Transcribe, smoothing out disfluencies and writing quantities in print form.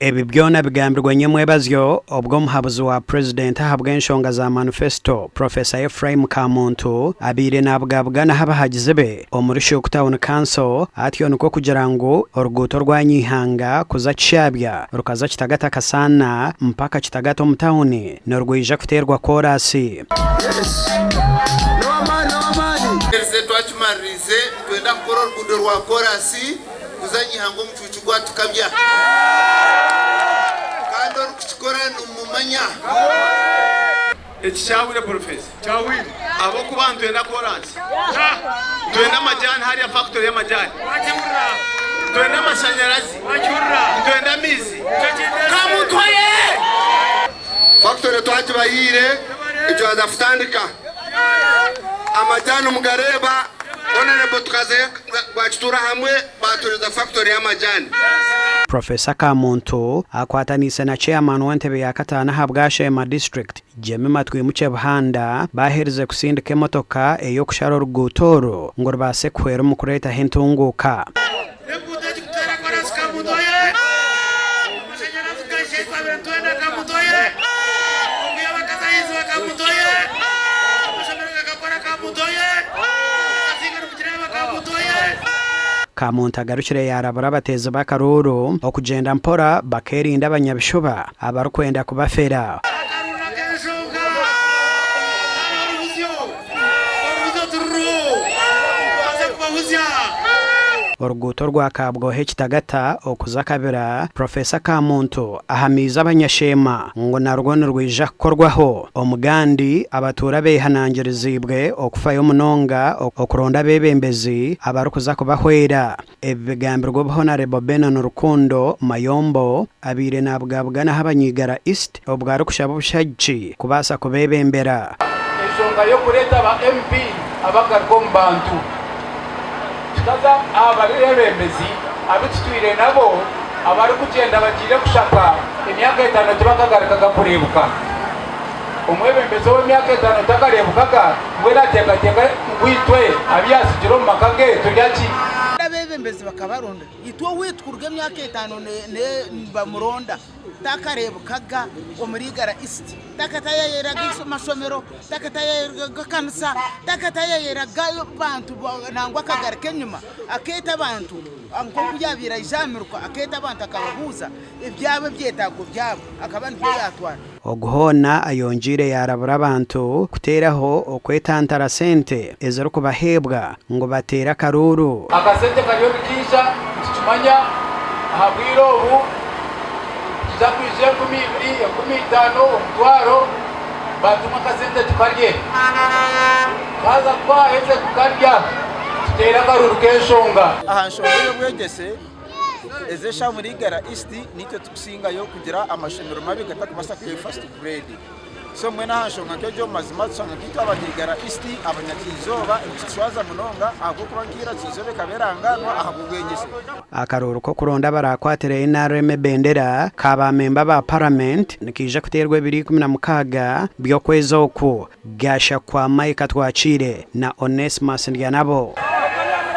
Ebi byona bigambirwa nyemwebazyo obwo muhabuzi wa president ahabwa enshonga za manifesto Professor Ephraim Kamuntu abire nabwabugana haba hagizebe omurisho Town Council atyo nuko kugira ngo oruguto rwa Nyihanga kuza Kyabya rukaza kitagata kasana mpaka kitagata mu town norwija kuterwa korasi. Twachimarize twenda kukora orugudo rwa korasi kuza Nyihanga omucucu gwa tukabya kandi orukukikora numumanya ekishawire professor chawire abo kubantu twenda korasi twenda majani hariya factory ya majani twenda mashanyarazi twenda mizi kamutwaye factory twakibayire icyo azafutandika amajani mugareba onene tukaze gwakitura hamwe baturiza factory ya majani. Professor Kamuntu akwatanise na chairman w'entebe ya Katana habwa Shema district Jemima Twimuche Buhanda bahereze kusindika emotoka eyo kushara orugutoro ngo rubase kwera mu kureta hentunguka. Kamuntu agarukire yarabura bateze bakaruru okugenda mpora bakerinda abanyabishuba abarukwenda kubafera. Oruguto rwa Kabwohe kitagata okuza kabira Professor Kamuntu ahamiza abanyashema ngo narwo rwija korwaho omugandi abatura behanangirizibwe okufayo munonga okuronda bebembezi abarukuza kubahwera. Ebigambirwa Honorable Benon Rukundo Mayombo abire nabwabugana habanyigara East obwari kushaba bushaji kubasa kubebembera ensonga yo kuleta ba MP abagarwa mu bantu kaza abarembezi abitwire nabo abari kugenda bagire kushaka imyaka 5 tubakagarikaga kurebuka umwebembezo w'imyaka 5 takarebukaga ngwe natekateka ngwitwe abyasijiro mu makage turyaki abebembezi bakabaronda itwo witwurwe imyaka 5 ne bamuronda takarebukaga omurigara East takatayeraga isomashomero takatayeraga kanisa takatayeraga bantu nangwa kagarike nyuma aketa abantu anko kubyabira ijamirwa aketa abantu akabahuza ibyabe byetago byabo akabandi yatwara oguhona ayonjire yarabura abantu kuteraho okwetantara sente ezero kubahebwa ngo batera karuru akasente kariyo bikisha tumanya ahabwiro ubu zakwije 15 umutwaro batuma kasente tukarye kaza kwa heze kukarya tutera karuru keshonga ahanshonga yo bwegese ezesha muri gara East nitwe tukusinga yo kugira amashomero mabi gatakubasa ku first grade so mwena hanshonga kejo mazima tsanga kitwa abanyigara East abanyakizoba ikishwaza munonga ahubwo kubangira kizobe kaberanga no ahubwengese akaruru ko kuronda barakwatere NRM bendera kaba memba ba parliament nikije kuterwe 2016 byo kwezo ku gasha kwa Mike Twachire na Onesmus Ndyanabo.